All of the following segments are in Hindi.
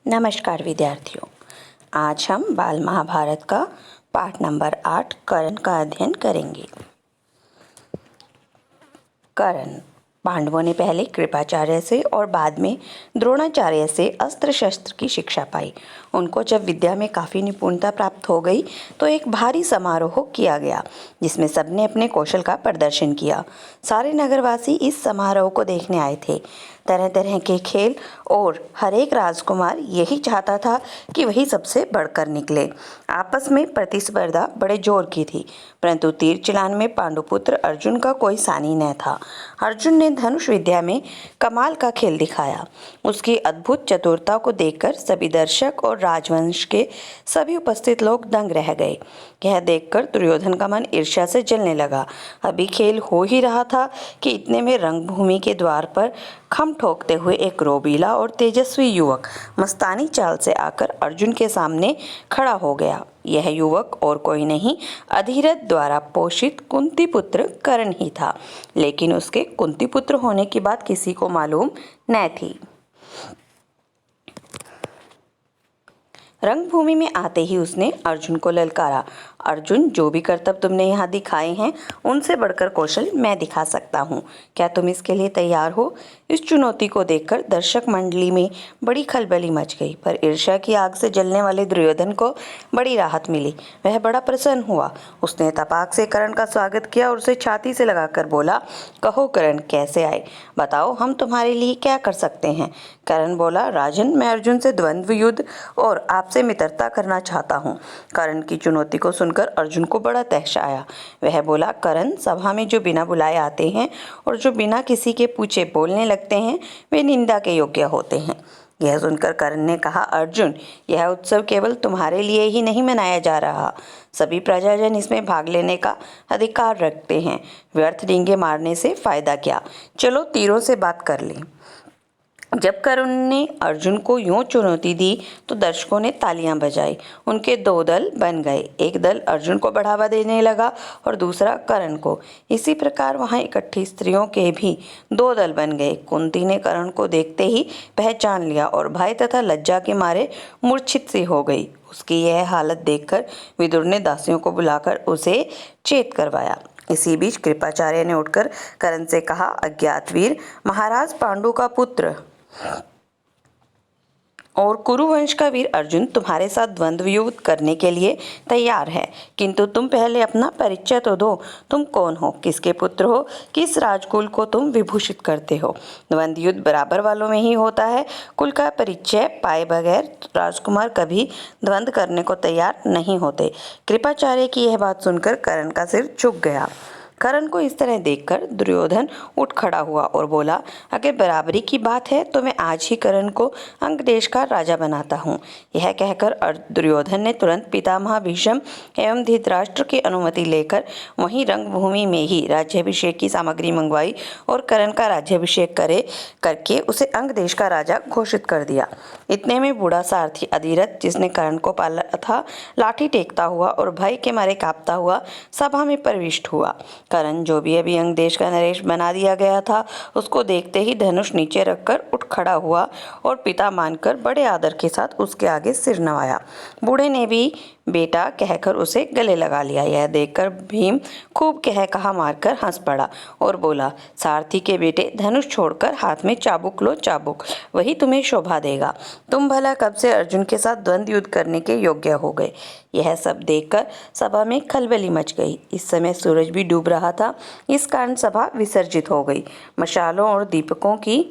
नमस्कार विद्यार्थियों, आज हम बाल महाभारत का पाठ नंबर 8 कर्ण का अध्ययन करेंगे। कर्ण पांडवों ने पहले कृपाचार्य से और बाद में द्रोणाचार्य से अस्त्र शस्त्र की शिक्षा पाई। उनको जब विद्या में काफ़ी निपुणता प्राप्त हो गई तो एक भारी समारोह किया गया जिसमें सबने अपने कौशल का प्रदर्शन किया। सारे नगरवासी इस समारोह को देखने आए थे। तरह तरह के खेल और हर एक राजकुमार यही चाहता था कि वही सबसे बढ़कर निकले। आपस में प्रतिस्पर्धा बड़े जोर की थी, परंतु तीर चलान में पांडुपुत्र अर्जुन का कोई सानी न था। अर्जुन ने धनुष विद्या में कमाल का खेल दिखाया। उसकी अद्भुत चतुरता को देखकर सभी दर्शक और राजवंश के सभी उपस्थित लोग दंग रह गए। यह देखकर दुर्योधन का मन ईर्ष्या से जलने लगा। अभी खेल हो ही रहा था कि इतने में रंगभूमि के द्वार पर खम ठोकते हुए एक रोबीला और तेजस्वी युवक मस्तानी चाल से आकर अर्जुन के सामने खड़ा हो गया। यह युवक और कोई नहीं, अधिरथ द्वारा पोषित कुंती पुत्र कर्ण ही था, लेकिन उसके कुंती पुत्र होने की बात किसी को मालूम न थी। रंगभूमि में आते ही उसने अर्जुन को ललकारा, अर्जुन, जो भी करतब तुमने यहाँ दिखाए हैं उनसे बढ़कर कौशल मैं दिखा सकता हूँ। क्या तुम इसके लिए तैयार हो? इस चुनौती को देखकर दर्शक मंडली में बड़ी खलबली मच गई, पर ईर्ष्या की आग से जलने वाले दुर्योधन को बड़ी राहत मिली। वह बड़ा प्रसन्न हुआ। उसने तपाक से कर्ण का स्वागत किया और उसे छाती से लगाकर बोला, कहो कर्ण, कैसे आए? बताओ, हम तुम्हारे लिए क्या कर सकते हैं? कर्ण बोला, राजन, मैं अर्जुन से द्वंद्व युद्ध और आपसे मित्रता करना चाहता हूँ। कर्ण की चुनौती को सुनकर अर्जुन को बड़ा तहशा आया। वह बोला, कर्ण, सभा में जो बिना बुलाए आते हैं और जो बिना किसी के पूछे बोलने लगते हैं वे निंदा के योग्य होते हैं। यह सुनकर कर्ण ने कहा, अर्जुन, यह उत्सव केवल तुम्हारे लिए ही नहीं मनाया जा रहा, सभी प्रजाजन इसमें भाग लेने का अधिकार रखते हैं। व्यर्थ डींगे मारने से फायदा क्या? चलो तीरों से बात कर लें। जब कर्ण ने अर्जुन को यूं चुनौती दी तो दर्शकों ने तालियां बजाई। उनके दो दल बन गए, एक दल अर्जुन को बढ़ावा देने लगा और दूसरा कर्ण को। इसी प्रकार वहां इकट्ठी स्त्रियों के भी दो दल बन गए। कुंती ने कर्ण को देखते ही पहचान लिया और भय तथा लज्जा के मारे मूर्छित सी हो गई। उसकी यह हालत देखकर विदुर ने दासियों को बुलाकर उसे चेत करवाया। इसी बीच कृपाचार्य ने उठकर कर्ण से कहा, अज्ञातवीर, महाराज पांडु का पुत्र और कुरुवंश का वीर अर्जुन तुम्हारे साथ द्वंद्व युद्ध करने के लिए तैयार है, किंतु तुम पहले अपना परिचय तो दो। तुम कौन हो? किसके पुत्र हो? किस राजकुल को तुम विभूषित करते हो? द्वंद्व युद्ध बराबर वालों में ही होता है। कुल का परिचय पाए बगैर राजकुमार कभी द्वंद्व करने को तैयार नहीं होते। कृपाचार्य की यह बात सुनकर कर्ण का सिर झुक गया। कर्ण को इस तरह देखकर दुर्योधन उठ खड़ा हुआ और बोला, अगर बराबरी की बात है तो मैं आज ही कर्ण को अंग देश का राजा बनाता हूँ। यह कहकर दुर्योधन ने तुरंत पितामह भीष्म एवं धृतराष्ट्र की अनुमति लेकर वहीं रंगभूमि में ही राज्याभिषेक की सामग्री मंगवाई और कर्ण का राज्याभिषेक करके उसे अंग देश का राजा घोषित कर दिया। इतने में बूढ़ा सारथी अधिरथ, जिसने कर्ण को पाला था, लाठी टेकता हुआ और भय के मारे कांपता हुआ सभा में प्रविष्ट हुआ। कर्ण, जो भी अभी अंग देश का नरेश बना दिया गया था, उसको देखते ही धनुष नीचे रखकर उठ खड़ा हुआ और पिता मानकर बड़े आदर के साथ उसके आगे सिर नवाया। बूढ़े ने भी बेटा कहकर उसे गले लगा लिया। यह देखकर भीम खूब कहा मारकर हंस पड़ा और बोला, सारथी के बेटे, धनुष छोड़कर हाथ में चाबुक लो, चाबुक, वही तुम्हें शोभा देगा। तुम भला कब से अर्जुन के साथ द्वंद्व युद्ध करने के योग्य हो गए? यह सब देखकर सभा में खलबली मच गई। इस समय सूरज भी डूब रहा था, इस कारण सभा विसर्जित हो गई। मशालों और दीपकों की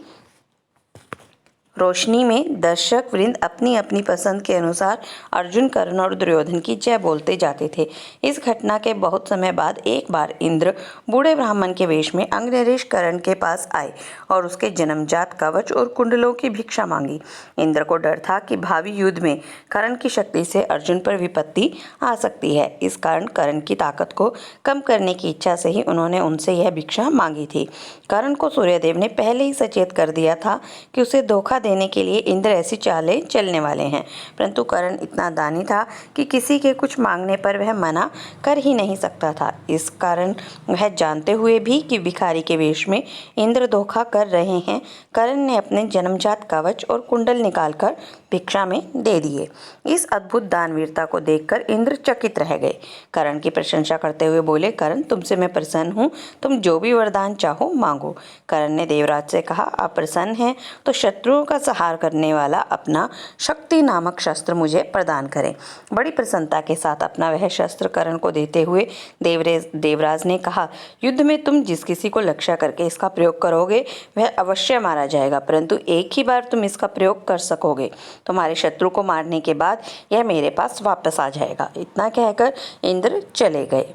रोशनी में दर्शक वृंद अपनी अपनी पसंद के अनुसार अर्जुन, कर्ण और दुर्योधन की जय बोलते जाते थे। इस घटना के बहुत समय बाद एक बार इंद्र बूढ़े ब्राह्मण के वेश में अंगनरेश कर्ण के पास आए और उसके जन्मजात कवच और कुंडलों की भिक्षा मांगी। इंद्र को डर था कि भावी युद्ध में कर्ण की शक्ति से अर्जुन पर विपत्ति आ सकती है। इस कारण कर्ण की ताकत को कम करने की इच्छा से ही उन्होंने उनसे यह भिक्षा मांगी थी। कर्ण को सूर्यदेव ने पहले ही सचेत कर दिया था कि उसे धोखा देने के लिए इंद्र ऐसी चालें चलने वाले हैं। परंतु कर्ण इतना दानी था कि किसी के कुछ मांगने पर वह मना कर ही नहीं सकता था। इस कारण वह जानते हुए भी कि भिखारी के वेश में इंद्र धोखा कर रहे हैं, कर्ण ने अपने जन्मजात कवच और कुंडल निकालकर भिक्षा में दे दिए। इस अद्भुत दानवीरता को देखकर इंद्र चकित रह गए। कर्ण की प्रशंसा करते हुए बोले, कर्ण, तुमसे मैं प्रसन्न हूँ, तुम जो भी वरदान चाहो मांगो। कर्ण ने देवराज से कहा, आप प्रसन्न हैं तो शत्रुओं का संहार करने वाला अपना शक्ति नामक शस्त्र मुझे प्रदान करें। बड़ी प्रसन्नता के साथ अपना वह शस्त्र कर्ण को देते हुए देवराज ने कहा, युद्ध में तुम जिस किसी को लक्ष्य करके इसका प्रयोग करोगे वह अवश्य मारा जाएगा, परंतु एक ही बार तुम इसका प्रयोग कर सकोगे। तुम्हारे शत्रु को मारने के बाद यह मेरे पास वापस आ जाएगा। इतना कहकर इंद्र चले गए।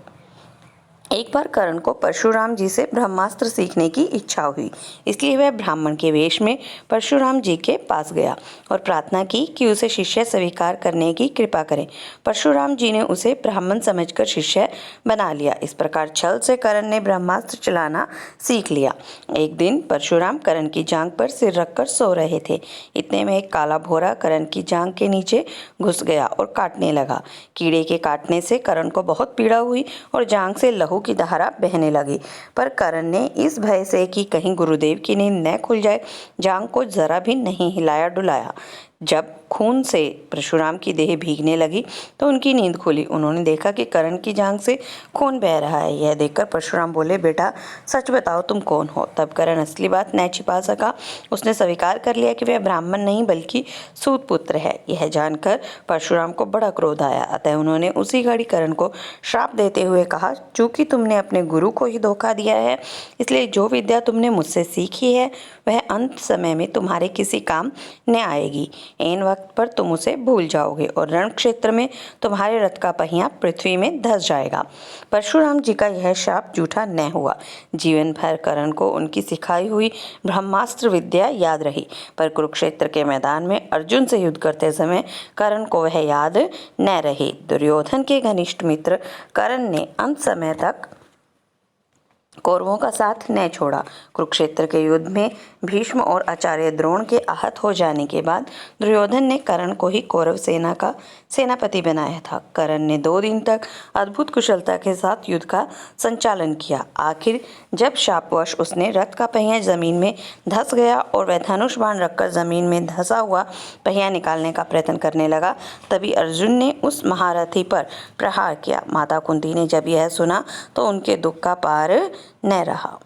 एक बार कर्ण को परशुराम जी से ब्रह्मास्त्र सीखने की इच्छा हुई, इसलिए वह ब्राह्मण के वेश में परशुराम जी के पास गया और प्रार्थना की कि उसे शिष्य स्वीकार करने की कृपा करें। परशुराम जी ने उसे ब्राह्मण समझकर शिष्य बना लिया। इस प्रकार छल से कर्ण ने ब्रह्मास्त्र चलाना सीख लिया। एक दिन परशुराम कर्ण की जांघ पर सिर रखकर सो रहे थे। इतने में एक काला भोरा कर्ण की जांघ के नीचे घुस गया और काटने लगा। कीड़े के काटने से कर्ण को बहुत पीड़ा हुई और जांघ से लहू की धारा बहने लगी, पर कर्ण ने इस भय से कि कहीं गुरुदेव की नींद न खुल जाए, जांघ को जरा भी नहीं हिलाया डुलाया। जब खून से परशुराम की देह भीगने लगी तो उनकी नींद खुली। उन्होंने देखा कि कर्ण की जांघ से खून बह रहा है। यह देखकर परशुराम बोले, बेटा सच बताओ तुम कौन हो। तब कर्ण असली बात न छिपा सका। उसने स्वीकार कर लिया कि वह ब्राह्मण नहीं बल्कि सूत पुत्र है। यह जानकर परशुराम को बड़ा क्रोध आया, अतः उन्होंने उसी घड़ी कर्ण को श्राप देते हुए कहा, चूंकि तुमने अपने गुरु को ही धोखा दिया है, इसलिए जो विद्या तुमने मुझसे सीखी है वह अंत समय में तुम्हारे किसी काम न आएगी। ऐन वक्त पर तुम उसे भूल जाओगे और रण क्षेत्र में तुम्हारे रथ का पहिया पृथ्वी में धंस जाएगा। परशुराम जी का यह शाप झूठा न हुआ। जीवन भर कर्ण को उनकी सिखाई हुई ब्रह्मास्त्र विद्या याद रही, पर कुरुक्षेत्र के मैदान में अर्जुन से युद्ध करते समय कर्ण को वह याद न रही। दुर्योधन के घनिष्ठ मित्र कर्ण ने अंत समय तक कौरवों का साथ न छोड़ा। कुरुक्षेत्र के युद्ध में भीष्म और आचार्य द्रोण के आहत हो जाने के बाद दुर्योधन ने कर्ण को ही कौरव सेना का सेनापति बनाया था। कर्ण ने 2 दिन तक अद्भुत कुशलता के साथ युद्ध का संचालन किया। आखिर जब शापवश उसने रथ का पहिया जमीन में धंस गया और वह धनुष बाण रखकर जमीन में धंसा हुआ पहिया निकालने का प्रयत्न करने लगा, तभी अर्जुन ने उस महारथी पर प्रहार किया। माता कुंती ने जब यह सुना तो उनके दुख का पार न रहा।